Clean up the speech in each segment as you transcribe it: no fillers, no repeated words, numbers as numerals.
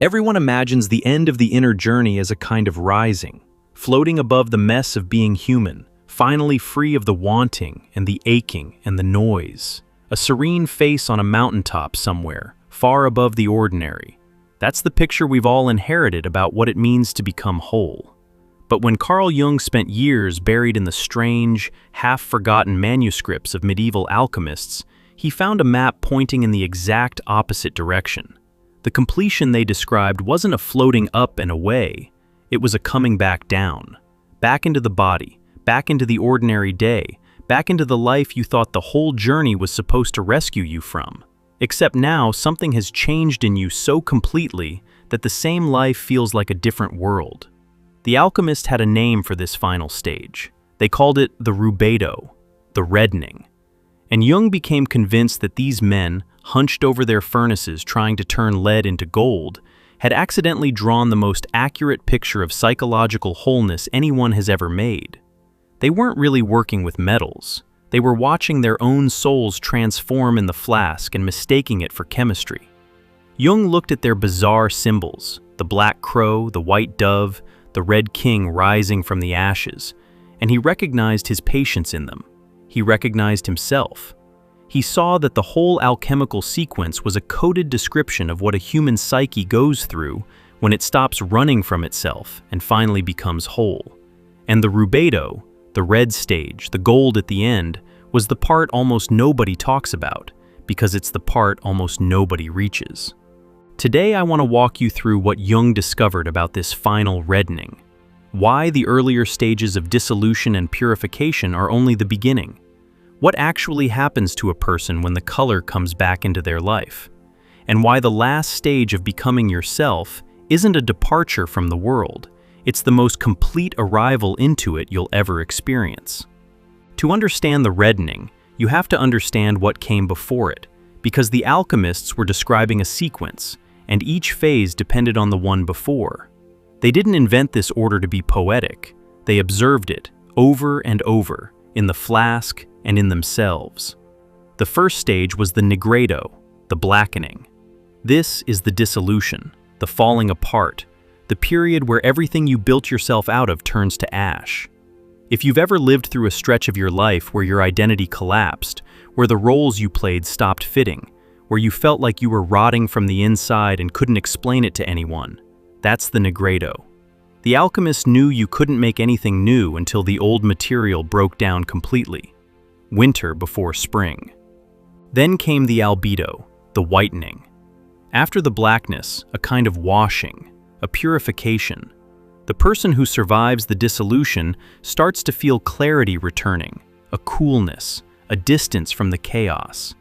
Everyone imagines the end of the inner journey as a kind of rising, floating above the mess of being human, finally free of the wanting and the aching and the noise. A serene face on a mountaintop somewhere, far above the ordinary. That's the picture we've all inherited about what it means to become whole. But when Carl Jung spent years buried in the strange, half-forgotten manuscripts of medieval alchemists, he found a map pointing in the exact opposite direction. The completion they described wasn't a floating up and away, it was a coming back down. Back into the body, back into the ordinary day, back into the life you thought the whole journey was supposed to rescue you from. Except now, something has changed in you so completely that the same life feels like a different world. The alchemist had a name for this final stage. They called it the Rubedo, the reddening. And Jung became convinced that these men, hunched over their furnaces trying to turn lead into gold, had accidentally drawn the most accurate picture of psychological wholeness anyone has ever made. They weren't really working with metals. They were watching their own souls transform in the flask and mistaking it for chemistry. Jung looked at their bizarre symbols, the black crow, the white dove, the red king rising from the ashes, and he recognized his patience in them. He recognized himself. He saw that the whole alchemical sequence was a coded description of what a human psyche goes through when it stops running from itself and finally becomes whole. And the Rubedo, the red stage, the gold at the end, was the part almost nobody talks about, because it's the part almost nobody reaches. Today I want to walk you through what Jung discovered about this final reddening, why the earlier stages of dissolution and purification are only the beginning, what actually happens to a person when the color comes back into their life, and why the last stage of becoming yourself isn't a departure from the world, it's the most complete arrival into it you'll ever experience. To understand the reddening, you have to understand what came before it, because the alchemists were describing a sequence, and each phase depended on the one before. They didn't invent this order to be poetic, they observed it, over and over, in the flask and in themselves. The first stage was the nigredo, the blackening. This is the dissolution, the falling apart, the period where everything you built yourself out of turns to ash. If you've ever lived through a stretch of your life where your identity collapsed, where the roles you played stopped fitting, where you felt like you were rotting from the inside and couldn't explain it to anyone, that's the nigredo. The alchemists knew you couldn't make anything new until the old material broke down completely. Winter before spring. Then came the albedo, the whitening. After the blackness, a kind of washing, a purification. The person who survives the dissolution starts to feel clarity returning, a coolness, a distance from the chaos.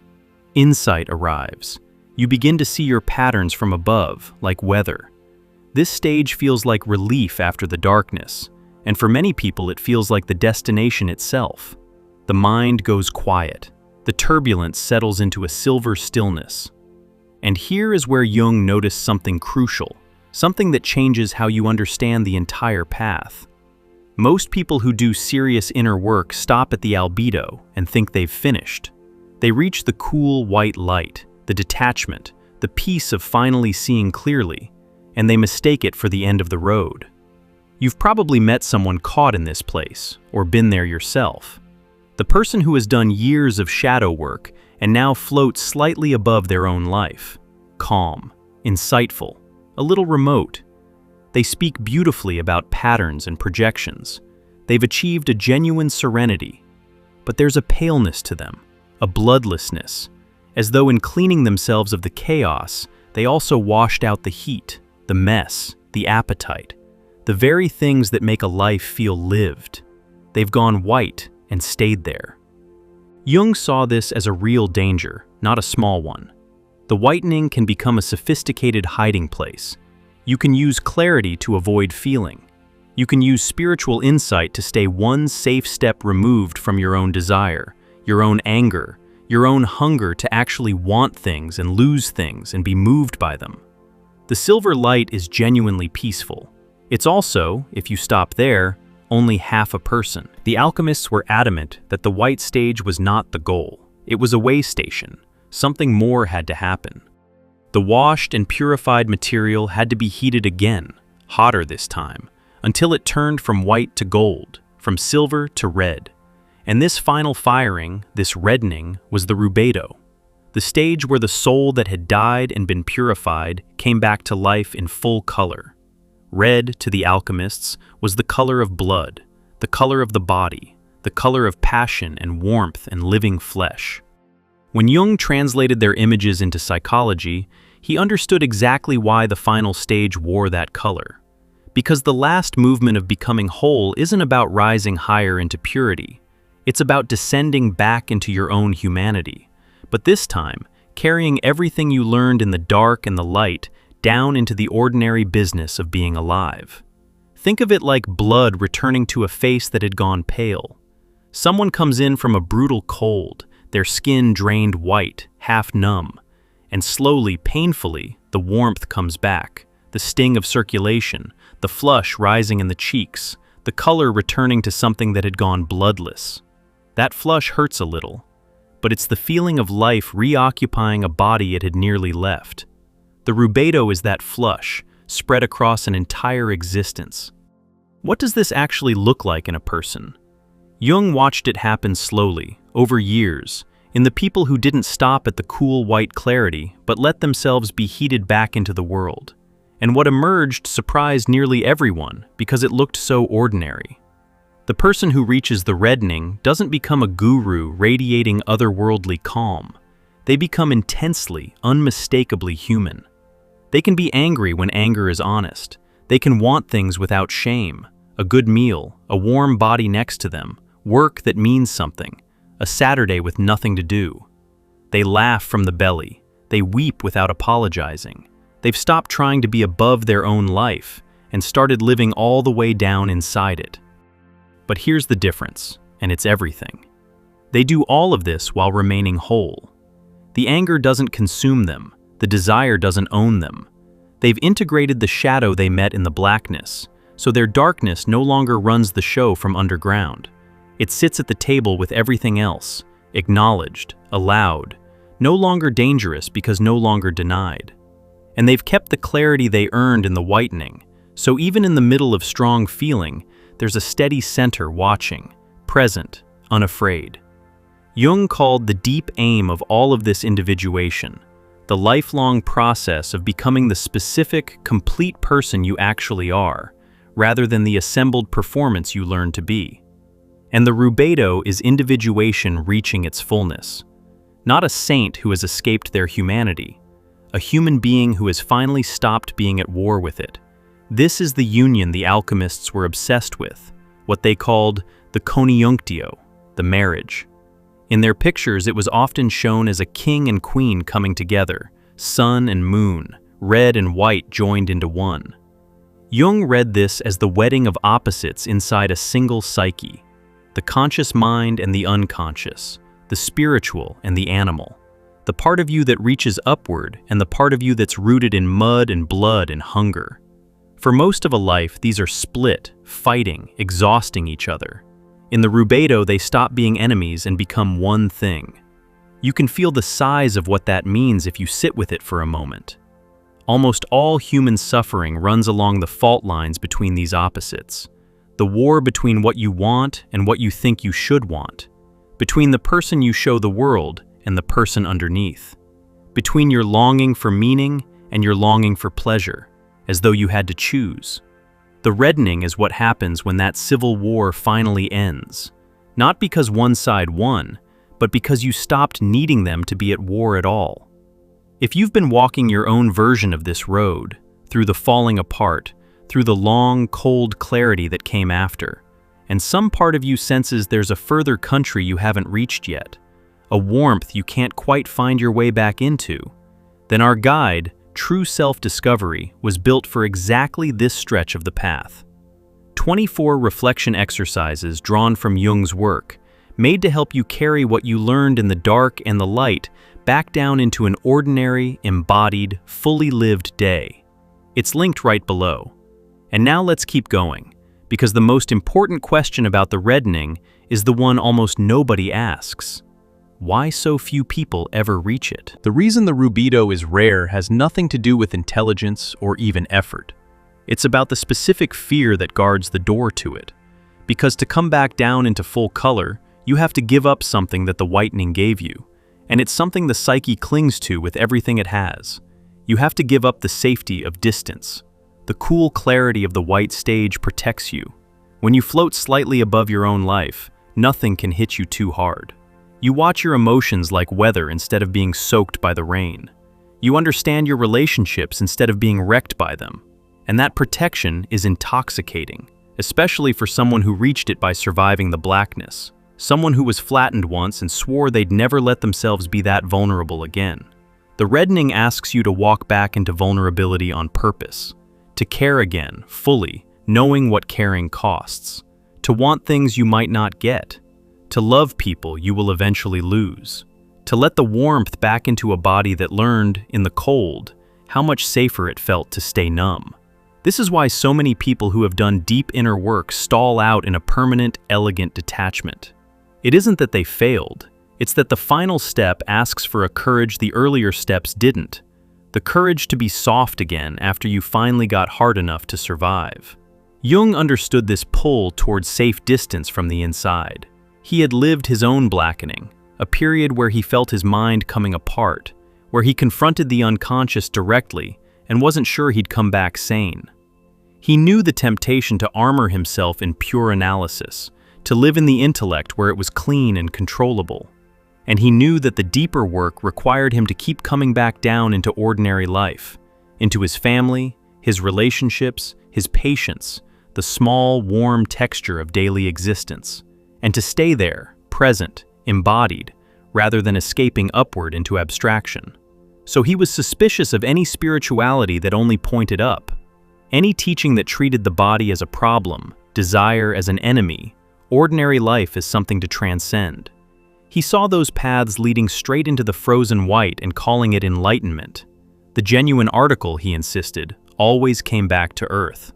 Insight arrives. You begin to see your patterns from above, like weather. This stage feels like relief after the darkness, and for many people it feels like the destination itself. The mind goes quiet. The turbulence settles into a silver stillness. And here is where Jung noticed something crucial, something that changes how you understand the entire path. Most people who do serious inner work stop at the albedo and think they've finished. They reach the cool white light, the detachment, the peace of finally seeing clearly, and they mistake it for the end of the road. You've probably met someone caught in this place, or been there yourself. The person who has done years of shadow work and now floats slightly above their own life. Calm, insightful, a little remote. They speak beautifully about patterns and projections. They've achieved a genuine serenity. But there's a paleness to them, a bloodlessness, as though in cleaning themselves of the chaos, they also washed out the heat, the mess, the appetite, the very things that make a life feel lived. They've gone white and stayed there. Jung saw this as a real danger, not a small one. The whitening can become a sophisticated hiding place. You can use clarity to avoid feeling. You can use spiritual insight to stay one safe step removed from your own desire, your own anger, your own hunger to actually want things and lose things and be moved by them. The silver light is genuinely peaceful. It's also, if you stop there, only half a person. The alchemists were adamant that the white stage was not the goal. It was a way station. Something more had to happen. The washed and purified material had to be heated again, hotter this time, until it turned from white to gold, from silver to red. And this final firing, this reddening, was the rubedo, the stage where the soul that had died and been purified came back to life in full color. Red, to the alchemists, was the color of blood, the color of the body, the color of passion and warmth and living flesh. When Jung translated their images into psychology, he understood exactly why the final stage wore that color. Because the last movement of becoming whole isn't about rising higher into purity. It's about descending back into your own humanity. But this time, carrying everything you learned in the dark and the light down into the ordinary business of being alive. Think of it like blood returning to a face that had gone pale. Someone comes in from a brutal cold, their skin drained white, half numb, and slowly, painfully, the warmth comes back, the sting of circulation, the flush rising in the cheeks, the color returning to something that had gone bloodless. That flush hurts a little, but it's the feeling of life reoccupying a body it had nearly left. The rubedo is that flush, spread across an entire existence. What does this actually look like in a person? Jung watched it happen slowly, over years, in the people who didn't stop at the cool white clarity but let themselves be heated back into the world. And what emerged surprised nearly everyone because it looked so ordinary. The person who reaches the reddening doesn't become a guru radiating otherworldly calm. They become intensely, unmistakably human. They can be angry when anger is honest. They can want things without shame, a good meal, a warm body next to them, work that means something, a Saturday with nothing to do. They laugh from the belly. They weep without apologizing. They've stopped trying to be above their own life and started living all the way down inside it. But here's the difference, and it's everything. They do all of this while remaining whole. The anger doesn't consume them. The desire doesn't own them. They've integrated the shadow they met in the blackness, so their darkness no longer runs the show from underground. It sits at the table with everything else, acknowledged, allowed, no longer dangerous because no longer denied. And they've kept the clarity they earned in the whitening, so even in the middle of strong feeling, there's a steady center watching, present, unafraid. Jung called the deep aim of all of this individuation, the lifelong process of becoming the specific, complete person you actually are, rather than the assembled performance you learn to be. And the rubedo is individuation reaching its fullness. Not a saint who has escaped their humanity, a human being who has finally stopped being at war with it. This is the union the alchemists were obsessed with, what they called the conjunctio, the marriage. In their pictures, it was often shown as a king and queen coming together, sun and moon, red and white joined into one. Jung read this as the wedding of opposites inside a single psyche, the conscious mind and the unconscious, the spiritual and the animal, the part of you that reaches upward and the part of you that's rooted in mud and blood and hunger. For most of a life, these are split, fighting, exhausting each other. In the rubedo, they stop being enemies and become one thing. You can feel the size of what that means if you sit with it for a moment. Almost all human suffering runs along the fault lines between these opposites. The war between what you want and what you think you should want. Between the person you show the world and the person underneath. Between your longing for meaning and your longing for pleasure, as though you had to choose. The reddening is what happens when that civil war finally ends. Not because one side won, but because you stopped needing them to be at war at all. If you've been walking your own version of this road, through the falling apart, through the long, cold clarity that came after, and some part of you senses there's a further country you haven't reached yet, a warmth you can't quite find your way back into, then our guide, True Self-Discovery, was built for exactly this stretch of the path. 24 reflection exercises drawn from Jung's work, made to help you carry what you learned in the dark and the light back down into an ordinary, embodied, fully lived day. It's linked right below. And now let's keep going, because the most important question about the reddening is the one almost nobody asks. why so few people ever reach it? The reason the Rubedo is rare has nothing to do with intelligence or even effort. It's about the specific fear that guards the door to it. Because to come back down into full color, you have to give up something that the whitening gave you. And it's something the psyche clings to with everything it has. You have to give up the safety of distance. The cool clarity of the white stage protects you. When you float slightly above your own life, nothing can hit you too hard. You watch your emotions like weather instead of being soaked by the rain. You understand your relationships instead of being wrecked by them. And that protection is intoxicating, especially for someone who reached it by surviving the blackness. Someone who was flattened once and swore they'd never let themselves be that vulnerable again. The reddening asks you to walk back into vulnerability on purpose, to care again, fully, knowing what caring costs, to want things you might not get, to love people you will eventually lose, to let the warmth back into a body that learned, in the cold, how much safer it felt to stay numb. This is why so many people who have done deep inner work stall out in a permanent, elegant detachment. It isn't that they failed, it's that the final step asks for a courage the earlier steps didn't. The courage to be soft again after you finally got hard enough to survive. Jung understood this pull towards safe distance from the inside. He had lived his own blackening, a period where he felt his mind coming apart, where he confronted the unconscious directly and wasn't sure he'd come back sane. He knew the temptation to armor himself in pure analysis, to live in the intellect where it was clean and controllable. And he knew that the deeper work required him to keep coming back down into ordinary life, into his family, his relationships, his patience, the small, warm texture of daily existence, and to stay there, present, embodied, rather than escaping upward into abstraction. So he was suspicious of any spirituality that only pointed up, any teaching that treated the body as a problem, desire as an enemy, ordinary life as something to transcend. He saw those paths leading straight into the frozen white and calling it enlightenment. The genuine article, he insisted, always came back to earth.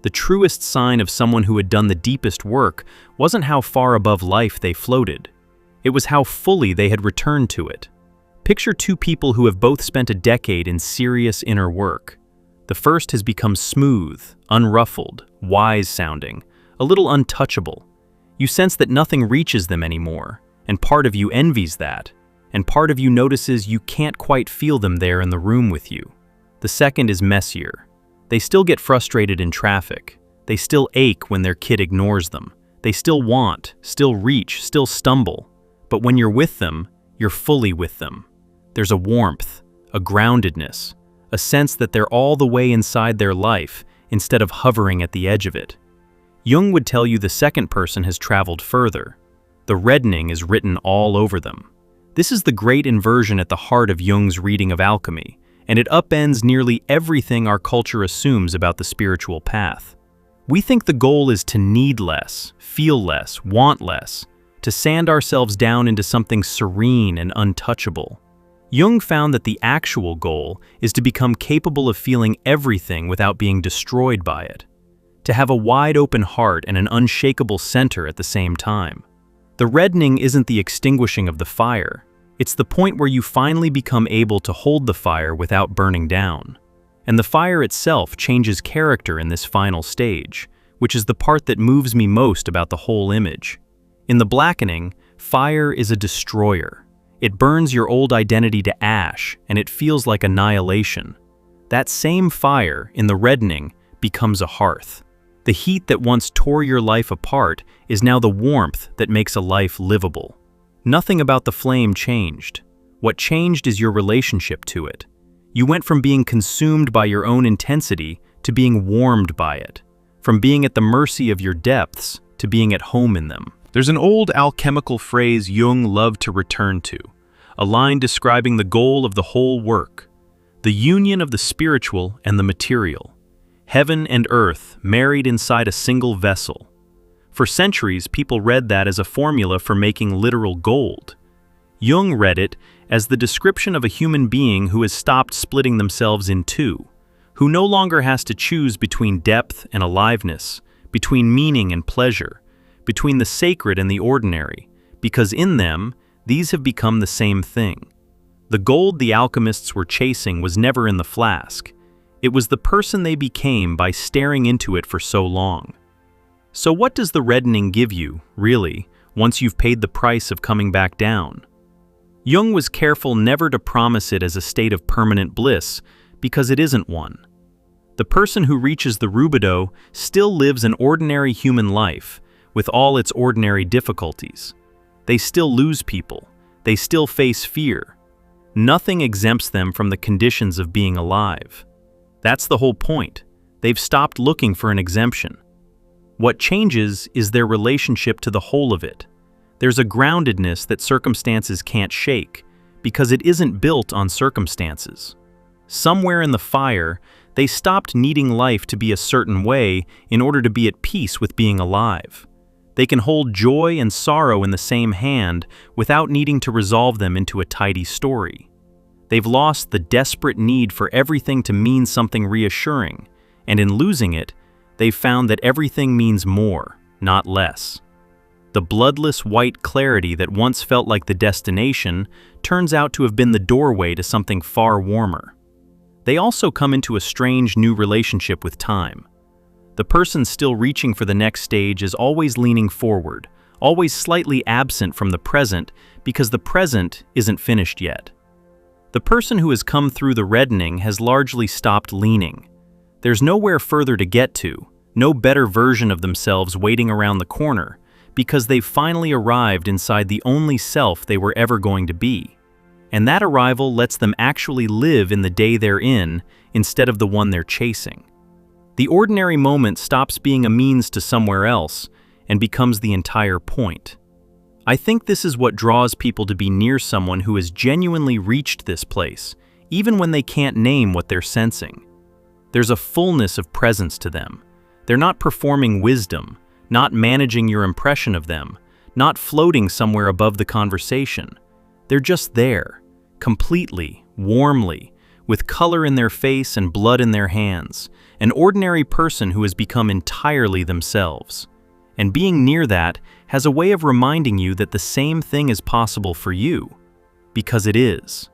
The truest sign of someone who had done the deepest work wasn't how far above life they floated. It was how fully they had returned to it. Picture two people who have both spent a decade in serious inner work. The first has become smooth, unruffled, wise-sounding, a little untouchable. You sense that nothing reaches them anymore, and part of you envies that, and part of you notices you can't quite feel them there in the room with you. The second is messier. They still get frustrated in traffic. They still ache when their kid ignores them. They still want, still reach, still stumble. But when you're with them, you're fully with them. There's a warmth, a groundedness, a sense that they're all the way inside their life instead of hovering at the edge of it. Jung would tell you the second person has traveled further. The reddening is written all over them. This is the great inversion at the heart of Jung's reading of alchemy, and it upends nearly everything our culture assumes about the spiritual path. We think the goal is to need less, feel less, want less, to sand ourselves down into something serene and untouchable. Jung found that the actual goal is to become capable of feeling everything without being destroyed by it, to have a wide open heart and an unshakable center at the same time. The reddening isn't the extinguishing of the fire. It's the point where you finally become able to hold the fire without burning down. And the fire itself changes character in this final stage, which is the part that moves me most about the whole image. In the blackening, fire is a destroyer. It burns your old identity to ash, and it feels like annihilation. That same fire, in the reddening, becomes a hearth. The heat that once tore your life apart is now the warmth that makes a life livable. Nothing about the flame changed. What changed is your relationship to it. You went from being consumed by your own intensity to being warmed by it, from being at the mercy of your depths to being at home in them. There's an old alchemical phrase Jung loved to return to, a line describing the goal of the whole work, the union of the spiritual and the material, heaven and earth married inside a single vessel. For centuries, people read that as a formula for making literal gold. Jung read it as the description of a human being who has stopped splitting themselves in two, who no longer has to choose between depth and aliveness, between meaning and pleasure, between the sacred and the ordinary, because in them, these have become the same thing. The gold the alchemists were chasing was never in the flask. It was the person they became by staring into it for so long. So what does the reddening give you, really, once you've paid the price of coming back down? Jung was careful never to promise it as a state of permanent bliss, because it isn't one. The person who reaches the Rubedo still lives an ordinary human life, with all its ordinary difficulties. They still lose people. They still face fear. Nothing exempts them from the conditions of being alive. That's the whole point. They've stopped looking for an exemption. What changes is their relationship to the whole of it. There's a groundedness that circumstances can't shake, because it isn't built on circumstances. Somewhere in the fire, they stopped needing life to be a certain way in order to be at peace with being alive. They can hold joy and sorrow in the same hand without needing to resolve them into a tidy story. They've lost the desperate need for everything to mean something reassuring, and in losing it, they've found that everything means more, not less. The bloodless white clarity that once felt like the destination turns out to have been the doorway to something far warmer. They also come into a strange new relationship with time. The person still reaching for the next stage is always leaning forward, always slightly absent from the present because the present isn't finished yet. The person who has come through the reddening has largely stopped leaning. There's nowhere further to get to, no better version of themselves waiting around the corner, because they've finally arrived inside the only self they were ever going to be. And that arrival lets them actually live in the day they're in instead of the one they're chasing. The ordinary moment stops being a means to somewhere else and becomes the entire point. I think this is what draws people to be near someone who has genuinely reached this place, even when they can't name what they're sensing. There's a fullness of presence to them. They're not performing wisdom, not managing your impression of them, not floating somewhere above the conversation. They're just there, completely, warmly, with color in their face and blood in their hands, an ordinary person who has become entirely themselves. And being near that has a way of reminding you that the same thing is possible for you, because it is.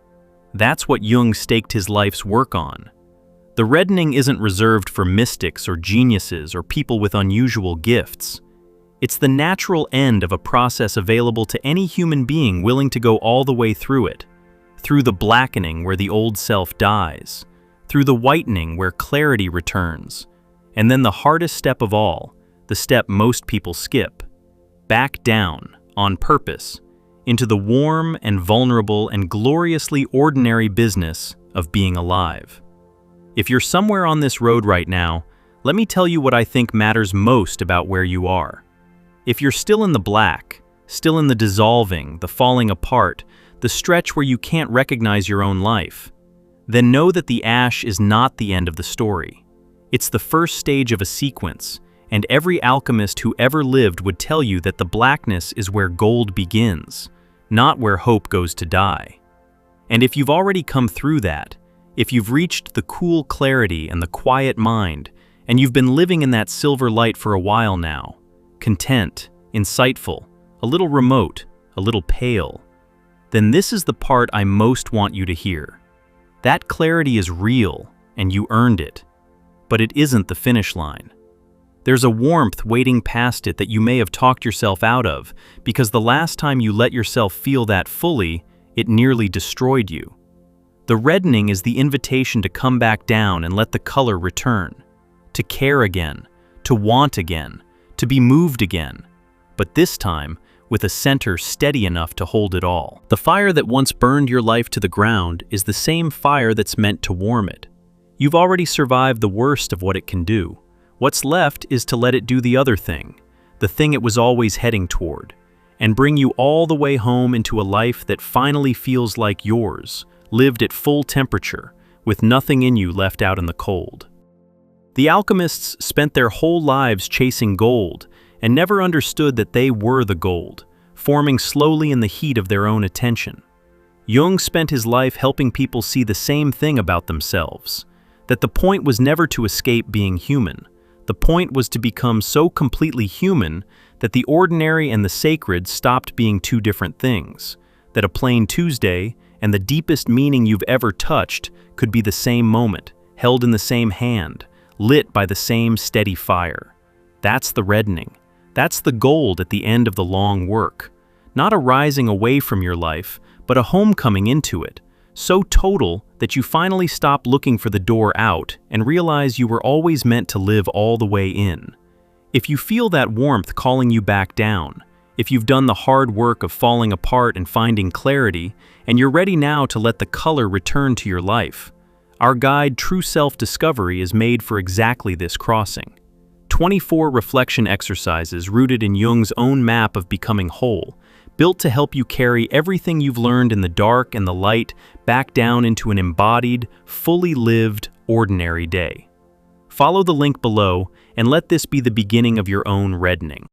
That's what Jung staked his life's work on. The reddening isn't reserved for mystics or geniuses or people with unusual gifts. It's the natural end of a process available to any human being willing to go all the way through it. Through the blackening where the old self dies, through the whitening where clarity returns, and then the hardest step of all, the step most people skip, back down, on purpose, into the warm and vulnerable and gloriously ordinary business of being alive. If you're somewhere on this road right now, let me tell you what I think matters most about where you are. If you're still in the black, still in the dissolving, the falling apart, the stretch where you can't recognize your own life, then know that the ash is not the end of the story. It's the first stage of a sequence, and every alchemist who ever lived would tell you that the blackness is where gold begins, not where hope goes to die. And if you've already come through that, if you've reached the cool clarity and the quiet mind, and you've been living in that silver light for a while now, content, insightful, a little remote, a little pale, then this is the part I most want you to hear. That clarity is real, and you earned it. But it isn't the finish line. There's a warmth waiting past it that you may have talked yourself out of, because the last time you let yourself feel that fully, it nearly destroyed you. The reddening is the invitation to come back down and let the color return, to care again, to want again, to be moved again, but this time, with a center steady enough to hold it all. The fire that once burned your life to the ground is the same fire that's meant to warm it. You've already survived the worst of what it can do. What's left is to let it do the other thing, the thing it was always heading toward, and bring you all the way home into a life that finally feels like yours, lived at full temperature, with nothing in you left out in the cold. The alchemists spent their whole lives chasing gold, and never understood that they were the gold, forming slowly in the heat of their own attention. Jung spent his life helping people see the same thing about themselves, that the point was never to escape being human. The point was to become so completely human that the ordinary and the sacred stopped being two different things. that a plain Tuesday and the deepest meaning you've ever touched could be the same moment, held in the same hand, lit by the same steady fire. That's the reddening. That's the gold at the end of the long work. Not a rising away from your life, but a homecoming into it, so total that you finally stop looking for the door out and realize you were always meant to live all the way in. If you feel that warmth calling you back down, if you've done the hard work of falling apart and finding clarity, and you're ready now to let the color return to your life, our guide, True Self-Discovery, is made for exactly this crossing. 24 reflection exercises rooted in Jung's own map of becoming whole, built to help you carry everything you've learned in the dark and the light back down into an embodied, fully lived, ordinary day. Follow the link below and let this be the beginning of your own reddening.